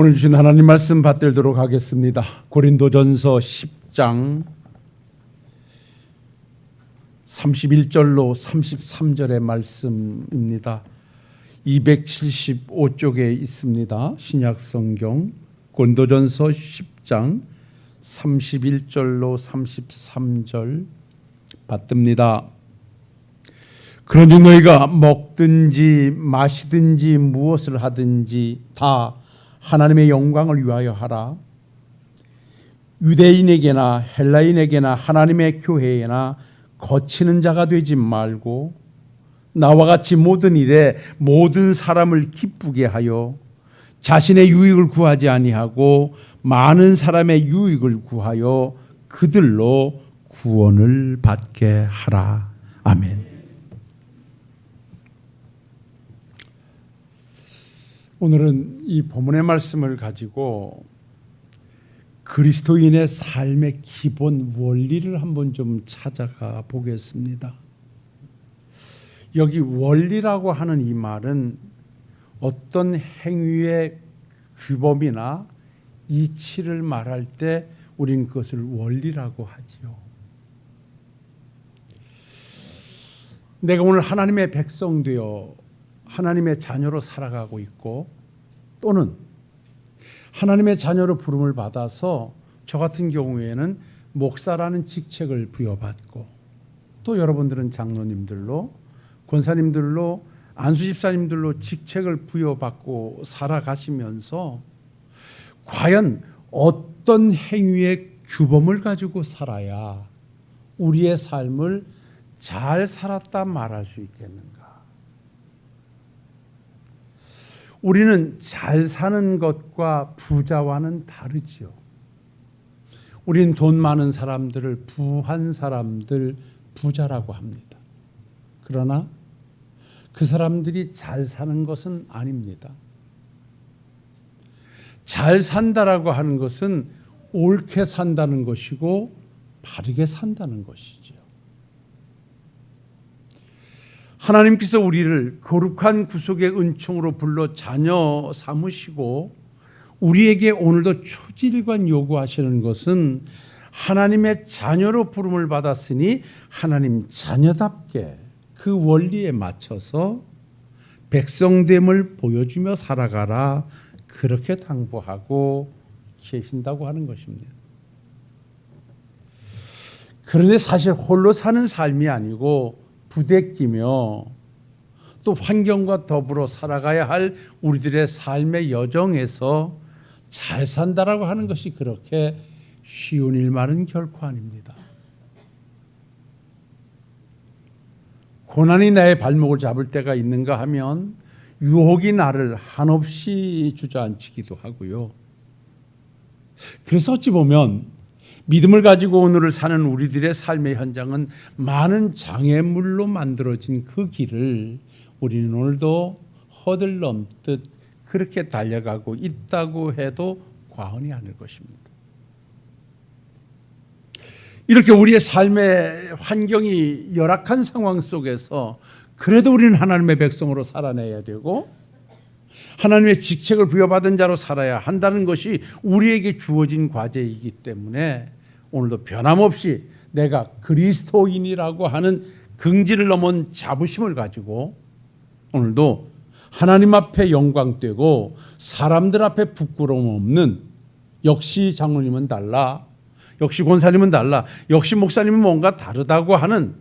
오늘 주신 하나님 말씀 받들도록 하겠습니다. 고린도전서 10장 31절로 33절의 말씀입니다. 275쪽에 있습니다. 신약성경 고린도전서 10장 31절로 33절 받듭니다. 그러니 너희가 먹든지 마시든지 무엇을 하든지 다 하나님의 영광을 위하여 하라. 유대인에게나 헬라인에게나 하나님의 교회에나 거치는 자가 되지 말고 나와 같이 모든 일에 모든 사람을 기쁘게 하여 자신의 유익을 구하지 아니하고 많은 사람의 유익을 구하여 그들로 구원을 받게 하라. 아멘. 오늘은 이 본문의 말씀을 가지고 그리스도인의 삶의 기본 원리를 한번 좀 찾아가 보겠습니다. 여기 원리라고 하는 이 말은 어떤 행위의 규범이나 이치를 말할 때 우리는 그것을 원리라고 하지요. 내가 오늘 하나님의 백성 되어 하나님의 자녀로 살아가고 있고 또는 하나님의 자녀로 부름을 받아서 저 같은 경우에는 목사라는 직책을 부여받고 또 여러분들은 장로님들로 권사님들로 안수집사님들로 직책을 부여받고 살아가시면서 과연 어떤 행위의 규범을 가지고 살아야 우리의 삶을 잘 살았다 말할 수 있겠는가? 우리는 잘 사는 것과 부자와는 다르지요. 우리는 돈 많은 사람들을 부한 사람들 부자라고 합니다. 그러나 그 사람들이 잘 사는 것은 아닙니다. 잘 산다라고 하는 것은 옳게 산다는 것이고 바르게 산다는 것이지요. 하나님께서 우리를 거룩한 구속의 은총으로 불러 자녀 삼으시고 우리에게 오늘도 초질관 요구하시는 것은 하나님의 자녀로 부름을 받았으니 하나님 자녀답게 그 원리에 맞춰서 백성됨을 보여주며 살아가라, 그렇게 당부하고 계신다고 하는 것입니다. 그런데 사실 홀로 사는 삶이 아니고 부대끼며 또 환경과 더불어 살아가야 할 우리들의 삶의 여정에서 잘 산다라고 하는 것이 그렇게 쉬운 일만은 결코 아닙니다. 고난이 나의 발목을 잡을 때가 있는가 하면 유혹이 나를 한없이 주저앉히기도 하고요. 그래서 어찌 보면 믿음을 가지고 오늘을 사는 우리들의 삶의 현장은 많은 장애물로 만들어진 그 길을 우리는 오늘도 허들넘듯 그렇게 달려가고 있다고 해도 과언이 아닐 것입니다. 이렇게 우리의 삶의 환경이 열악한 상황 속에서 그래도 우리는 하나님의 백성으로 살아내야 되고 하나님의 직책을 부여받은 자로 살아야 한다는 것이 우리에게 주어진 과제이기 때문에 오늘도 변함없이 내가 그리스도인이라고 하는 긍지를 넘은 자부심을 가지고 오늘도 하나님 앞에 영광되고 사람들 앞에 부끄러움 없는, 역시 장로님은 달라, 역시 권사님은 달라, 역시 목사님은 뭔가 다르다고 하는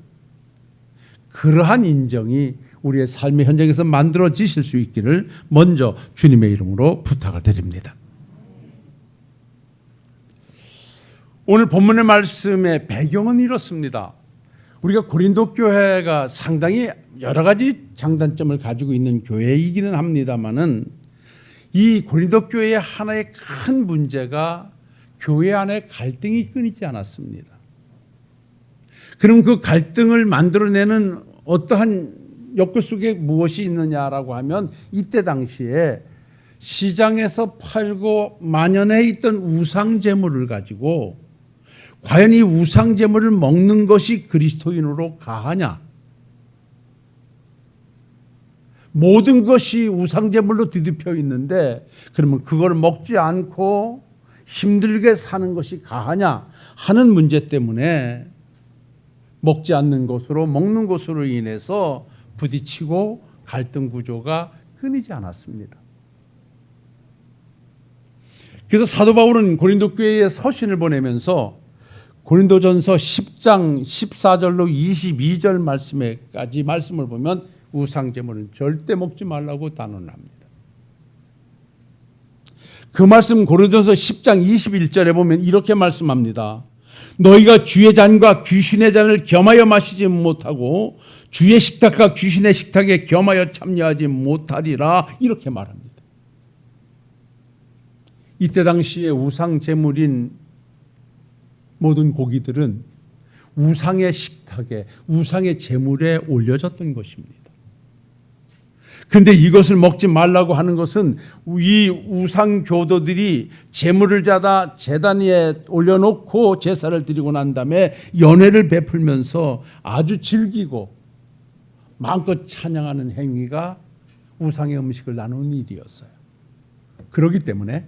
그러한 인정이 우리의 삶의 현장에서 만들어지실 수 있기를 먼저 주님의 이름으로 부탁을 드립니다. 오늘 본문의 말씀의 배경은 이렇습니다. 우리가 고린도 교회가 상당히 여러 가지 장단점을 가지고 있는 교회이기는 합니다만은 이 고린도 교회의 하나의 큰 문제가 교회 안에 갈등이 끊이지 않았습니다. 그럼 그 갈등을 만들어내는 어떠한 욕구 속에 무엇이 있느냐라고 하면 이때 당시에 시장에서 팔고 만연해 있던 우상 제물을 가지고 과연 이 우상 제물을 먹는 것이 그리스도인으로 가하냐? 모든 것이 우상제물로 뒤덮여 있는데 그러면 그걸 먹지 않고 힘들게 사는 것이 가하냐 하는 문제 때문에 먹지 않는 것으로 먹는 것으로 인해서 부딪히고 갈등 구조가 끊이지 않았습니다. 그래서 사도 바울은 고린도 교회에 서신을 보내면서 고린도전서 10장 14절로 22절 말씀에까지 말씀을 보면 우상제물은 절대 먹지 말라고 단언합니다. 그 말씀 고린도전서 10장 21절에 보면 이렇게 말씀합니다. 너희가 주의 잔과 귀신의 잔을 겸하여 마시지 못하고 주의 식탁과 귀신의 식탁에 겸하여 참여하지 못하리라 이렇게 말합니다. 이때 당시에 우상 제물인 모든 고기들은 우상의 식탁에 우상의 제물에 올려졌던 것입니다. 그런데 이것을 먹지 말라고 하는 것은 이 우상 교도들이 제물을 자다 제단 위에 올려놓고 제사를 드리고 난 다음에 연회를 베풀면서 아주 즐기고 마음껏 찬양하는 행위가 우상의 음식을 나누는 일이었어요. 그렇기 때문에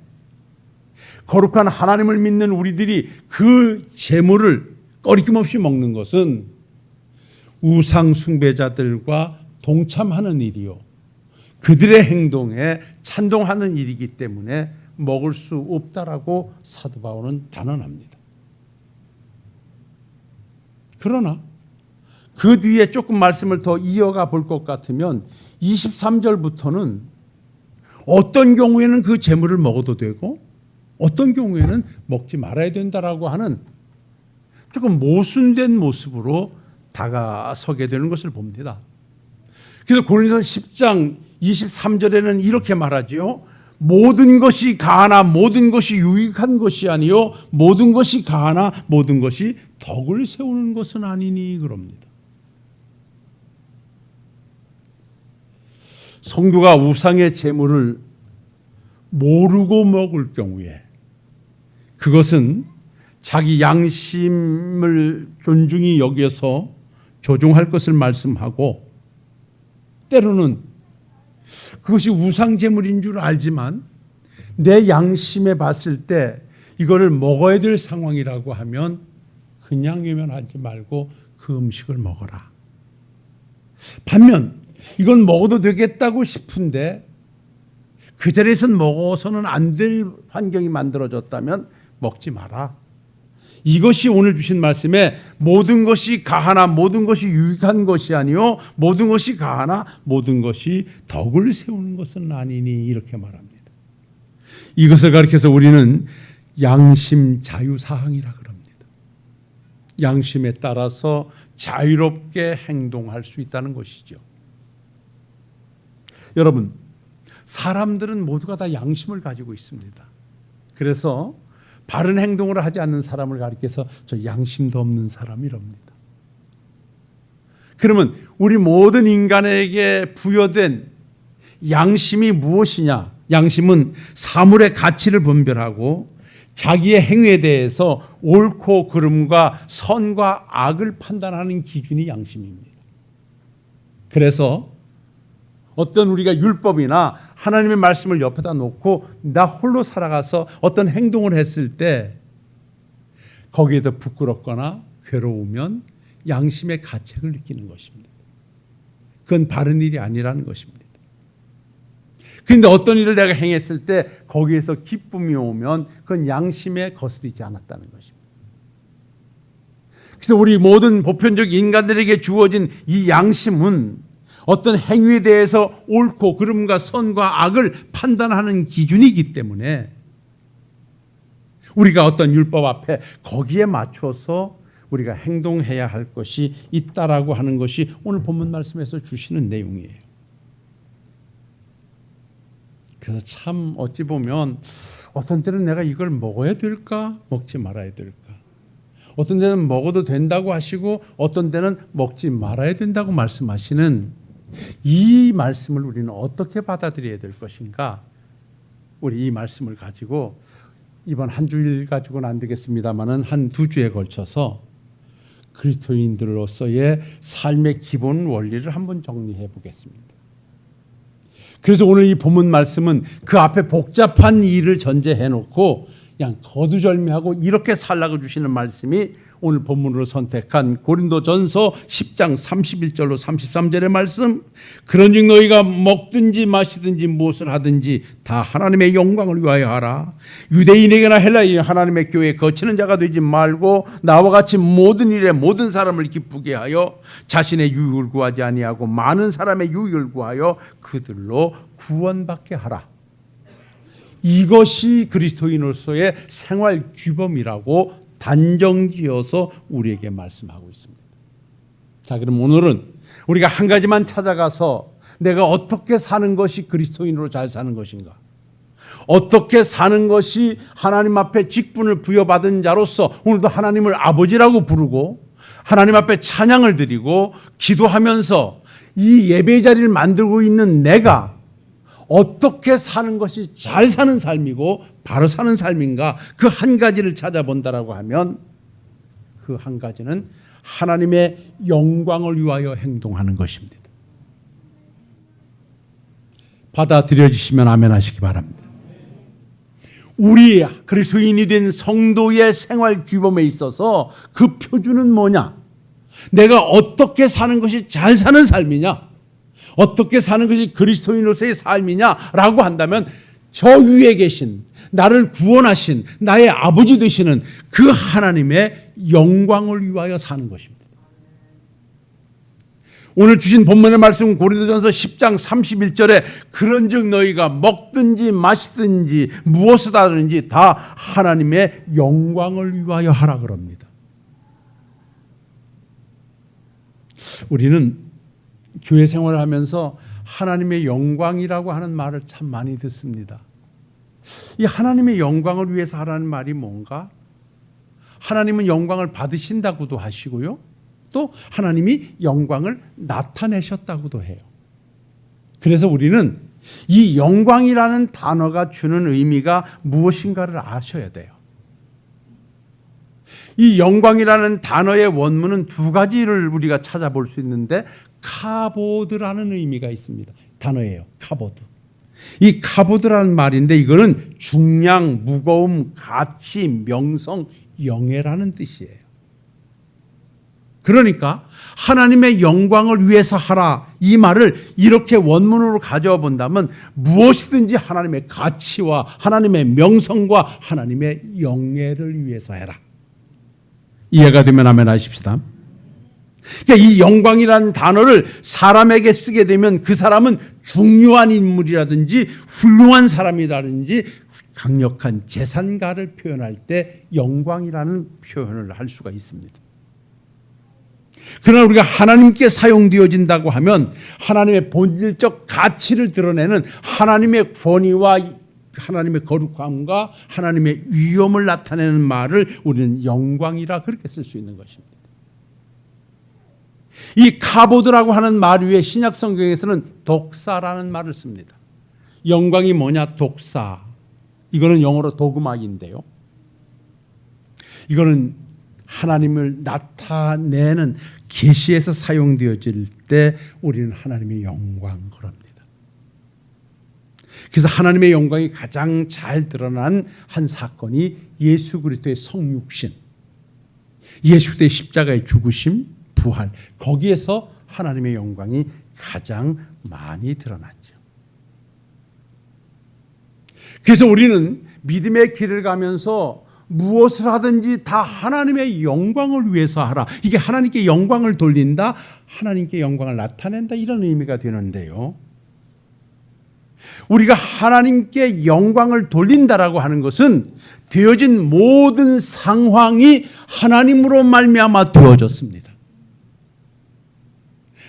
거룩한 하나님을 믿는 우리들이 그 제물을 꺼리낌없이 먹는 것은 우상 숭배자들과 동참하는 일이요 그들의 행동에 찬동하는 일이기 때문에 먹을 수 없다라고 사도 바울은 단언합니다. 그러나 그 뒤에 조금 말씀을 더 이어가 볼 것 같으면 23절부터는 어떤 경우에는 그 제물을 먹어도 되고 어떤 경우에는 먹지 말아야 된다라고 하는 조금 모순된 모습으로 다가서게 되는 것을 봅니다. 그래서 고린도서 10장 23절에는 이렇게 말하지요. 모든 것이 가하나 모든 것이 유익한 것이 아니요 모든 것이 가하나 모든 것이 덕을 세우는 것은 아니니 그럽니다. 성도가 우상의 제물을 모르고 먹을 경우에 그것은 자기 양심을 존중히 여겨서 조종할 것을 말씀하고 때로는 그것이 우상제물인 줄 알지만 내 양심에 봤을 때 이거를 먹어야 될 상황이라고 하면 그냥 외면하지 말고 그 음식을 먹어라. 반면 이건 먹어도 되겠다고 싶은데 그 자리에서는 먹어서는 안 될 환경이 만들어졌다면 먹지 마라. 이것이 오늘 주신 말씀에 모든 것이 가하나 모든 것이 유익한 것이 아니요 모든 것이 가하나 모든 것이 덕을 세우는 것은 아니니 이렇게 말합니다. 이것을 가리켜서 우리는 양심 자유사항이라 그럽니다. 양심에 따라서 자유롭게 행동할 수 있다는 것이죠. 여러분, 사람들은 모두가 다 양심을 가지고 있습니다. 그래서 바른 행동을 하지 않는 사람을 가리켜서 저 양심도 없는 사람이랍니다. 그러면 우리 모든 인간에게 부여된 양심이 무엇이냐? 양심은 사물의 가치를 분별하고 자기의 행위에 대해서 옳고 그름과 선과 악을 판단하는 기준이 양심입니다. 그래서 어떤 우리가 율법이나 하나님의 말씀을 옆에다 놓고 나 홀로 살아가서 어떤 행동을 했을 때 거기에서 부끄럽거나 괴로우면 양심의 가책을 느끼는 것입니다. 그건 바른 일이 아니라는 것입니다. 그런데 어떤 일을 내가 행했을 때 거기에서 기쁨이 오면 그건 양심에 거스리지 않았다는 것입니다. 그래서 우리 모든 보편적 인간들에게 주어진 이 양심은 어떤 행위에 대해서 옳고 그름과 선과 악을 판단하는 기준이기 때문에 우리가 어떤 율법 앞에 거기에 맞춰서 우리가 행동해야 할 것이 있다라고 하는 것이 오늘 본문 말씀에서 주시는 내용이에요. 그래서 참 어찌 보면 어떤 때는 내가 이걸 먹어야 될까 먹지 말아야 될까 어떤 때는 먹어도 된다고 하시고 어떤 때는 먹지 말아야 된다고 말씀하시는 이 말씀을 우리는 어떻게 받아들여야 될 것인가? 우리 이 말씀을 가지고 이번 한 주일 가지고는 안 되겠습니다만은 한 두 주에 걸쳐서 그리스도인들로서의 삶의 기본 원리를 한번 정리해 보겠습니다. 그래서 오늘 이 본문 말씀은 그 앞에 복잡한 일을 전제해 놓고 그냥 거두절미하고 이렇게 살라고 주시는 말씀이 오늘 본문으로 선택한 고린도전서 10장 31절로 33절의 말씀. 그런즉 너희가 먹든지 마시든지 무엇을 하든지 다 하나님의 영광을 위하여 하라. 유대인에게나 헬라인 하나님의 교회에 거치는 자가 되지 말고 나와 같이 모든 일에 모든 사람을 기쁘게 하여 자신의 유익을 구하지 아니하고 많은 사람의 유익을 구하여 그들로 구원받게 하라. 이것이 그리스도인으로서의 생활 규범이라고 단정지어서 우리에게 말씀하고 있습니다. 자, 그럼 오늘은 우리가 한 가지만 찾아가서 내가 어떻게 사는 것이 그리스도인으로 잘 사는 것인가, 어떻게 사는 것이 하나님 앞에 직분을 부여받은 자로서 오늘도 하나님을 아버지라고 부르고 하나님 앞에 찬양을 드리고 기도하면서 이 예배 자리를 만들고 있는 내가 어떻게 사는 것이 잘 사는 삶이고 바로 사는 삶인가, 그 한 가지를 찾아본다라고 하면 그 한 가지는 하나님의 영광을 위하여 행동하는 것입니다. 받아들여지시면 아멘 하시기 바랍니다. 우리 그리스도인이 된 성도의 생활 규범에 있어서 그 표준은 뭐냐? 내가 어떻게 사는 것이 잘 사는 삶이냐? 어떻게 사는 것이 그리스도인으로서의 삶이냐라고 한다면 저 위에 계신 나를 구원하신 나의 아버지 되시는 그 하나님의 영광을 위하여 사는 것입니다. 오늘 주신 본문의 말씀은 고린도전서 10장 31절에 그런즉 너희가 먹든지 마시든지 무엇을 하든지 다 하나님의 영광을 위하여 하라 그럽니다. 우리는 교회 생활을 하면서 하나님의 영광이라고 하는 말을 참 많이 듣습니다. 이 하나님의 영광을 위해서 하라는 말이 뭔가? 하나님은 영광을 받으신다고도 하시고요, 또 하나님이 영광을 나타내셨다고도 해요. 그래서 우리는 이 영광이라는 단어가 주는 의미가 무엇인가를 아셔야 돼요. 이 영광이라는 단어의 원문은 두 가지를 우리가 찾아볼 수 있는데 카보드라는 의미가 있습니다. 단어예요. 카보드. 이 카보드라는 말인데 이거는 중량, 무거움, 가치, 명성, 영예라는 뜻이에요. 그러니까 하나님의 영광을 위해서 하라, 이 말을 이렇게 원문으로 가져와 본다면 무엇이든지 하나님의 가치와 하나님의 명성과 하나님의 영예를 위해서 해라. 이해가 되면 아멘 하십시다. 그러니까 이 영광이라는 단어를 사람에게 쓰게 되면 그 사람은 중요한 인물이라든지 훌륭한 사람이라든지 강력한 재산가를 표현할 때 영광이라는 표현을 할 수가 있습니다. 그러나 우리가 하나님께 사용되어진다고 하면 하나님의 본질적 가치를 드러내는 하나님의 권위와 하나님의 거룩함과 하나님의 위엄을 나타내는 말을 우리는 영광이라 그렇게 쓸 수 있는 것입니다. 이 카보드라고 하는 말 위에 신약 성경에서는 독사라는 말을 씁니다. 영광이 뭐냐? 독사. 이거는 영어로 도그마인데요. 이거는 하나님을 나타내는 계시에서 사용되어질 때 우리는 하나님의 영광 그럽니다. 그래서 하나님의 영광이 가장 잘 드러난 한 사건이 예수 그리스도의 성육신, 예수 그리스도의 십자가의 죽으심, 부활, 거기에서 하나님의 영광이 가장 많이 드러났죠. 그래서 우리는 믿음의 길을 가면서 무엇을 하든지 다 하나님의 영광을 위해서 하라. 이게 하나님께 영광을 돌린다, 하나님께 영광을 나타낸다, 이런 의미가 되는데요. 우리가 하나님께 영광을 돌린다라고 하는 것은 되어진 모든 상황이 하나님으로 말미암아 되어졌습니다.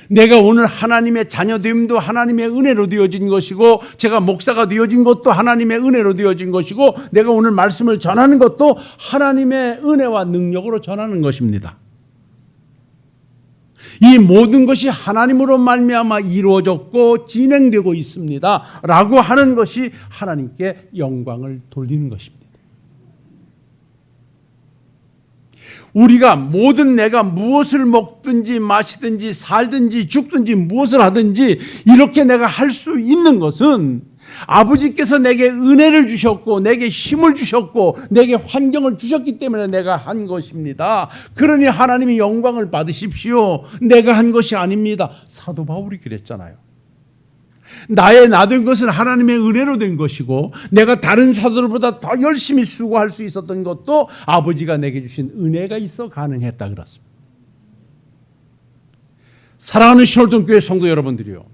내가 오늘 하나님의 자녀됨도 하나님의 은혜로 되어진 것이고, 제가 목사가 되어진 것도 하나님의 은혜로 되어진 것이고, 내가 오늘 말씀을 전하는 것도 하나님의 은혜와 능력으로 전하는 것입니다. 이 모든 것이 하나님으로 말미암아 이루어졌고 진행되고 있습니다 라고 하는 것이 하나님께 영광을 돌리는 것입니다. 우리가 모든 내가 무엇을 먹든지 마시든지 살든지 죽든지 무엇을 하든지 이렇게 내가 할 수 있는 것은 아버지께서 내게 은혜를 주셨고 내게 힘을 주셨고 내게 환경을 주셨기 때문에 내가 한 것입니다. 그러니 하나님이 영광을 받으십시오. 내가 한 것이 아닙니다. 사도 바울이 그랬잖아요. 나의 나된 것은 하나님의 은혜로 된 것이고 내가 다른 사도들보다 더 열심히 수고할 수 있었던 것도 아버지가 내게 주신 은혜가 있어 가능했다 그랬습니다. 사랑하는 신월동 교회 성도 여러분들이요,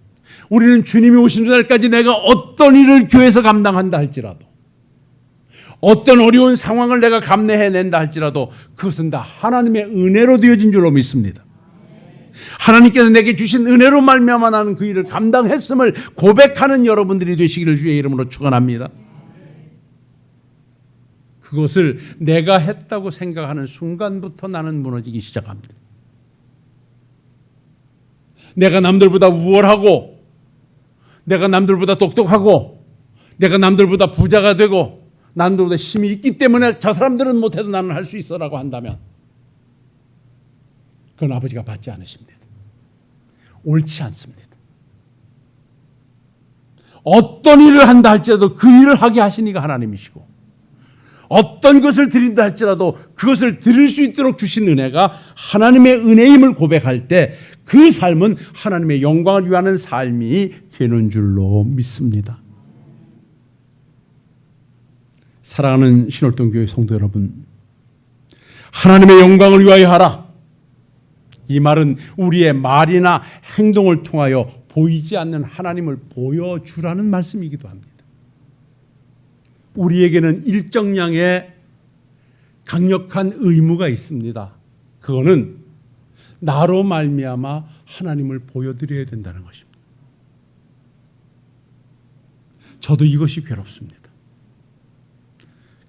우리는 주님이 오시는 날까지 내가 어떤 일을 교회에서 감당한다 할지라도, 어떤 어려운 상황을 내가 감내해낸다 할지라도 그것은 다 하나님의 은혜로 되어진 줄로 믿습니다. 하나님께서 내게 주신 은혜로 말미암아 나는 그 일을 감당했음을 고백하는 여러분들이 되시기를 주의 이름으로 축원합니다. 그것을 내가 했다고 생각하는 순간부터 나는 무너지기 시작합니다. 내가 남들보다 우월하고 내가 남들보다 똑똑하고 내가 남들보다 부자가 되고 남들보다 힘이 있기 때문에 저 사람들은 못해도 나는 할 수 있어라고 한다면 그건 아버지가 받지 않으십니다. 옳지 않습니다. 어떤 일을 한다 할지라도 그 일을 하게 하신 이가 하나님이시고 어떤 것을 드린다 할지라도 그것을 드릴 수 있도록 주신 은혜가 하나님의 은혜임을 고백할 때 그 삶은 하나님의 영광을 위하는 삶이 되는 줄로 믿습니다. 사랑하는 신월동 교회 성도 여러분, 하나님의 영광을 위하여 하라. 이 말은 우리의 말이나 행동을 통하여 보이지 않는 하나님을 보여주라는 말씀이기도 합니다. 우리에게는 일정량의 강력한 의무가 있습니다. 그거는 나로 말미암아 하나님을 보여드려야 된다는 것입니다. 저도 이것이 괴롭습니다.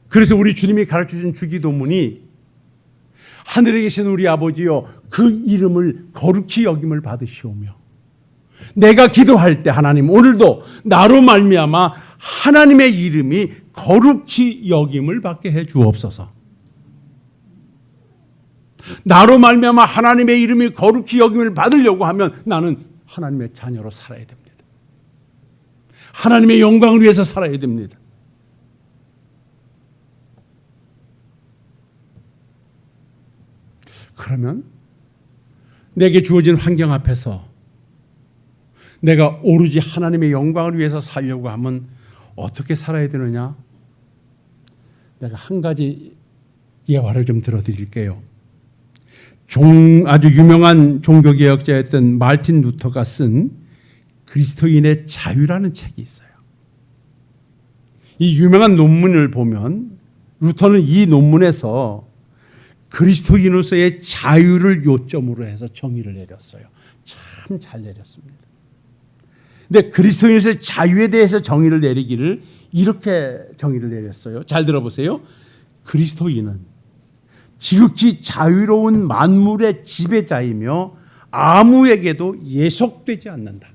그래서 우리 주님이 가르쳐준 주기도문이 하늘에 계신 우리 아버지여 그 이름을 거룩히 여김을 받으시오며, 내가 기도할 때 하나님 오늘도 나로 말미암아 하나님의 이름이 거룩히 여김을 받게 해 주옵소서. 나로 말미암아 하나님의 이름이 거룩히 여김을 받으려고 하면 나는 하나님의 자녀로 살아야 됩니다. 하나님의 영광을 위해서 살아야 됩니다. 그러면 내게 주어진 환경 앞에서 내가 오로지 하나님의 영광을 위해서 살려고 하면 어떻게 살아야 되느냐? 내가 한 가지 예화를 좀 들어드릴게요. 아주 유명한 종교개혁자였던 마르틴 루터가 쓴 그리스도인의 자유라는 책이 있어요. 이 유명한 논문을 보면 루터는 이 논문에서 그리스도인으로서의 자유를 요점으로 해서 정의를 내렸어요. 참 잘 내렸습니다. 근데 그리스도인으로서의 자유에 대해서 정의를 내리기를 이렇게 정의를 내렸어요. 잘 들어보세요. 그리스도인은 지극히 자유로운 만물의 지배자이며 아무에게도 예속되지 않는다.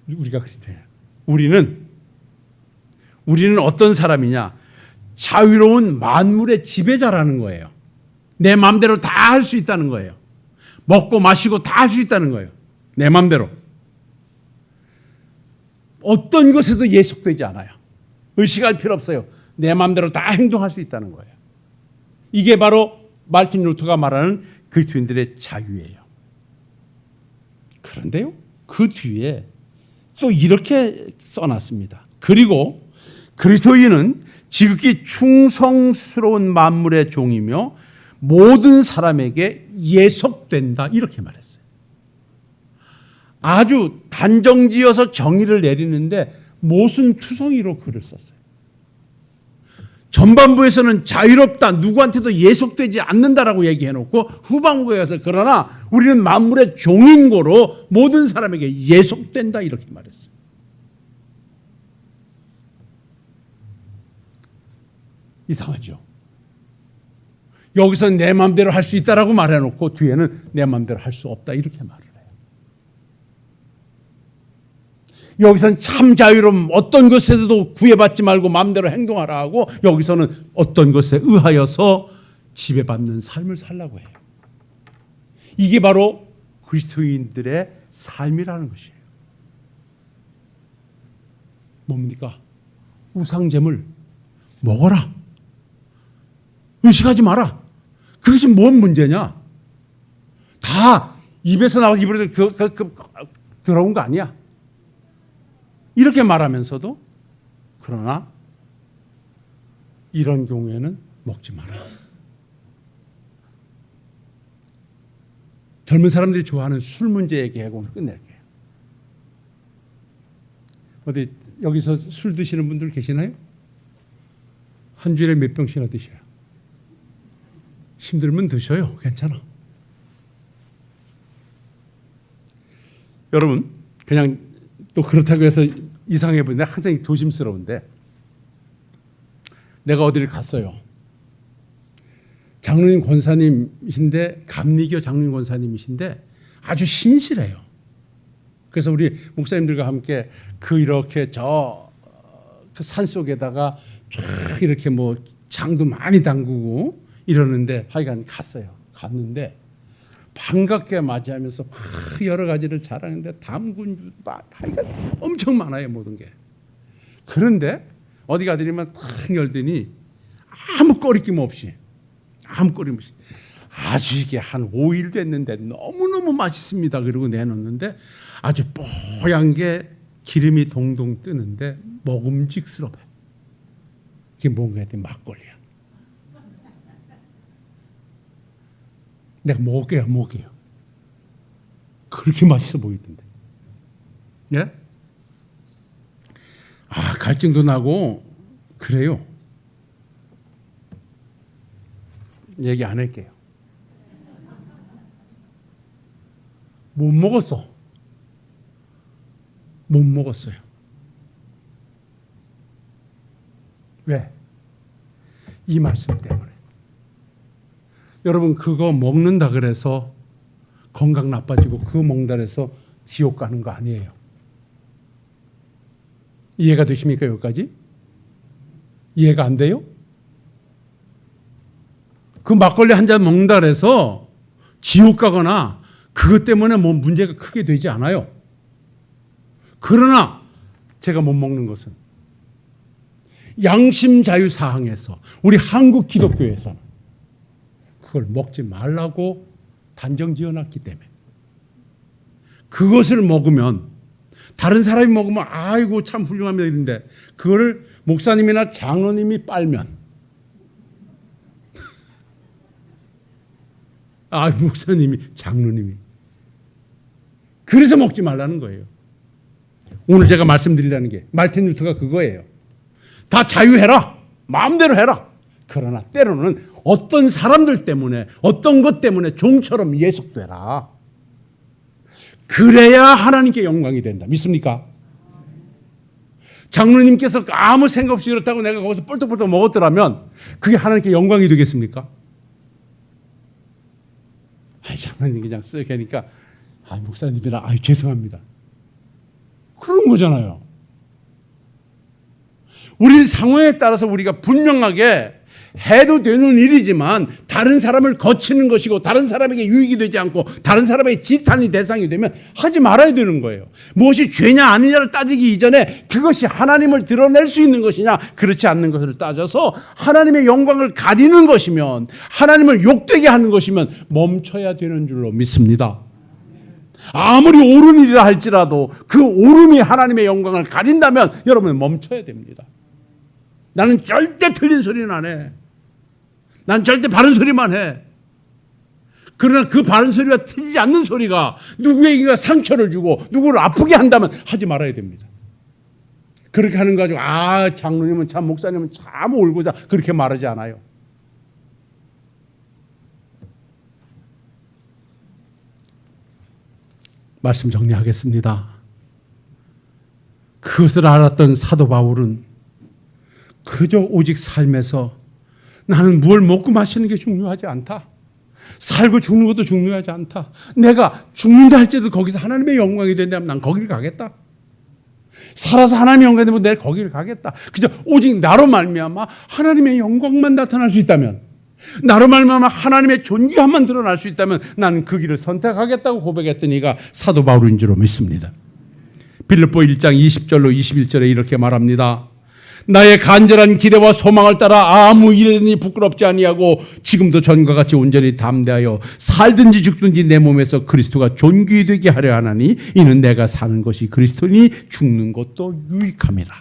우리가 그리스도인이에요. 우리는 어떤 사람이냐? 자유로운 만물의 지배자라는 거예요. 내 마음대로 다 할 수 있다는 거예요. 먹고 마시고 다 할 수 있다는 거예요. 내 마음대로. 어떤 것에도 예속되지 않아요. 의식할 필요 없어요. 내 마음대로 다 행동할 수 있다는 거예요. 이게 바로 마르틴 루터가 말하는 그리스도인들의 자유예요. 그런데요, 그 뒤에 또 이렇게 써놨습니다. 그리고 그리스도인은 지극히 충성스러운 만물의 종이며 모든 사람에게 예속된다, 이렇게 말했어요. 아주 단정지어서 정의를 내리는데 모순투성이로 글을 썼어요. 전반부에서는 자유롭다, 누구한테도 예속되지 않는다라고 얘기해놓고 후반부에 가서 그러나 우리는 만물의 종인 거로 모든 사람에게 예속된다, 이렇게 말했어요. 이상하죠? 여기서 내 마음대로 할 수 있다라고 말해놓고 뒤에는 내 마음대로 할 수 없다, 이렇게 말을 해요. 여기서는 참 자유로움, 어떤 것에서도 구애받지 말고 마음대로 행동하라 하고, 여기서는 어떤 것에 의하여서 지배받는 삶을 살라고 해요. 이게 바로 그리스도인들의 삶이라는 것이에요. 뭡니까? 우상제물 먹어라. 의식하지 마라. 그것이 뭔 문제냐? 다 입에서 나와서 입으로 들어온 거 아니야. 이렇게 말하면서도, 그러나 이런 경우에는 먹지 마라. 젊은 사람들이 좋아하는 술 문제 얘기하고 끝낼게요. 어디 여기서 술 드시는 분들 계시나요? 한 주일에 몇 병씩이나 드셔요? 힘들면 드셔요. 괜찮아. 여러분, 그냥 또 그렇다고 해서 이상해 보이는데 항상 조심스러운데, 내가 어디를 갔어요. 장로님 권사님이신데, 감리교 장로님 권사님이신데 아주 신실해요. 그래서 우리 목사님들과 함께 이렇게 그 산속에다가 쫙 이렇게 뭐 장도 많이 담그고 이러는데, 하여간 갔는데 반갑게 맞이하면서 막 여러 가지를 자랑하는데, 담근 하여간 엄청 많아요, 모든 게. 그런데 어디 가더니만 탁 열더니 아무 꺼리낌 없이 아주 이게 한 5일 됐는데 너무너무 맛있습니다. 그러고 내놓는데 아주 뽀얀 게 기름이 동동 뜨는데 먹음직스러워요. 그게 뭔가 했더니 막걸리야. 내가 먹게요. 그렇게 맛있어 보이던데. 예? 갈증도 나고 그래요. 얘기 안 할게요. 못 먹었어요. 왜? 이 말씀 때문에. 여러분, 그거 먹는다 그래서 건강 나빠지고, 그거 먹는다 그래서 지옥 가는 거 아니에요. 이해가 되십니까? 여기까지? 이해가 안 돼요? 그 막걸리 한 잔 먹는다 그래서 지옥 가거나 그것 때문에 뭐 문제가 크게 되지 않아요. 그러나 제가 못 먹는 것은, 양심 자유 사항에서 우리 한국 기독교에서는 그걸 먹지 말라고 단정 지어놨기 때문에, 그것을 먹으면, 다른 사람이 먹으면 아이고 참 훌륭합니다 이런데, 그거를 목사님이나 장로님이 빨면, 목사님이, 장로님이, 그래서 먹지 말라는 거예요. 오늘 제가 말씀드리려는 게, 말틴 루터가 그거예요. 다 자유해라, 마음대로 해라. 그러나 때로는 어떤 사람들 때문에, 어떤 것 때문에 종처럼 예속되라. 그래야 하나님께 영광이 된다. 믿습니까? 장로님께서 아무 생각 없이 그렇다고 내가 거기서 뻘떡뻘떡 먹었더라면 그게 하나님께 영광이 되겠습니까? 장로님 그냥 쓱 하니까 목사님이라 죄송합니다. 그런 거잖아요. 우리 상황에 따라서 우리가 분명하게 해도 되는 일이지만, 다른 사람을 거치는 것이고 다른 사람에게 유익이 되지 않고 다른 사람에게 지탄이 대상이 되면 하지 말아야 되는 거예요. 무엇이 죄냐 아니냐를 따지기 이전에 그것이 하나님을 드러낼 수 있는 것이냐 그렇지 않는 것을 따져서 하나님의 영광을 가리는 것이면, 하나님을 욕되게 하는 것이면 멈춰야 되는 줄로 믿습니다. 아무리 옳은 일이라 할지라도 그 옳음이 하나님의 영광을 가린다면 여러분은 멈춰야 됩니다. 나는 절대 틀린 소리는 안 해. 난 절대 바른 소리만 해. 그러나 그 바른 소리와 틀리지 않는 소리가 누구에게 상처를 주고 누구를 아프게 한다면 하지 말아야 됩니다. 그렇게 하는 거 가지고 장로님은 참, 목사님은 참 옳고자 그렇게 말하지 않아요. 말씀 정리하겠습니다. 그것을 알았던 사도 바울은 그저 오직 삶에서 나는 뭘 먹고 마시는 게 중요하지 않다. 살고 죽는 것도 중요하지 않다. 내가 죽는다 할지라도 거기서 하나님의 영광이 된다면 난 거기를 가겠다. 살아서 하나님의 영광이 되면 내가 거기를 가겠다. 그저 오직 나로 말미암아 하나님의 영광만 나타날 수 있다면, 나로 말미암아 하나님의 존귀함만 드러날 수 있다면 나는 그 길을 선택하겠다고 고백했던 이가 사도 바울인 줄 믿습니다. 빌립보 1장 20절로 21절에 이렇게 말합니다. 나의 간절한 기대와 소망을 따라 아무 일에니 부끄럽지 아니하고 지금도 전과 같이 온전히 담대하여 살든지 죽든지 내 몸에서 그리스도가 존귀되게 하려 하나니 이는 내가 사는 것이 그리스도니 죽는 것도 유익함이라.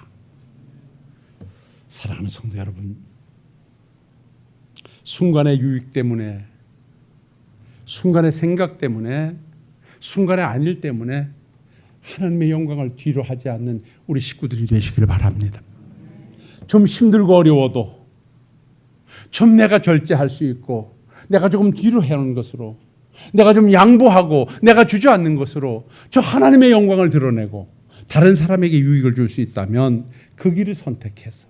사랑하는 성도 여러분, 순간의 유익 때문에, 순간의 생각 때문에, 순간의 안일 때문에 하나님의 영광을 뒤로 하지 않는 우리 식구들이 되시기를 바랍니다. 좀 힘들고 어려워도 좀 내가 절제할 수 있고 내가 조금 뒤로 해놓은 것으로, 내가 좀 양보하고 내가 주저앉는 것으로 저 하나님의 영광을 드러내고 다른 사람에게 유익을 줄 수 있다면 그 길을 선택해서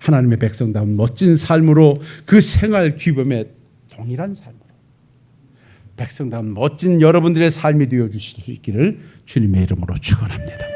하나님의 백성다운 멋진 삶으로, 그 생활 규범에 동일한 삶으로 백성다운 멋진 여러분들의 삶이 되어주실 수 있기를 주님의 이름으로 축원합니다.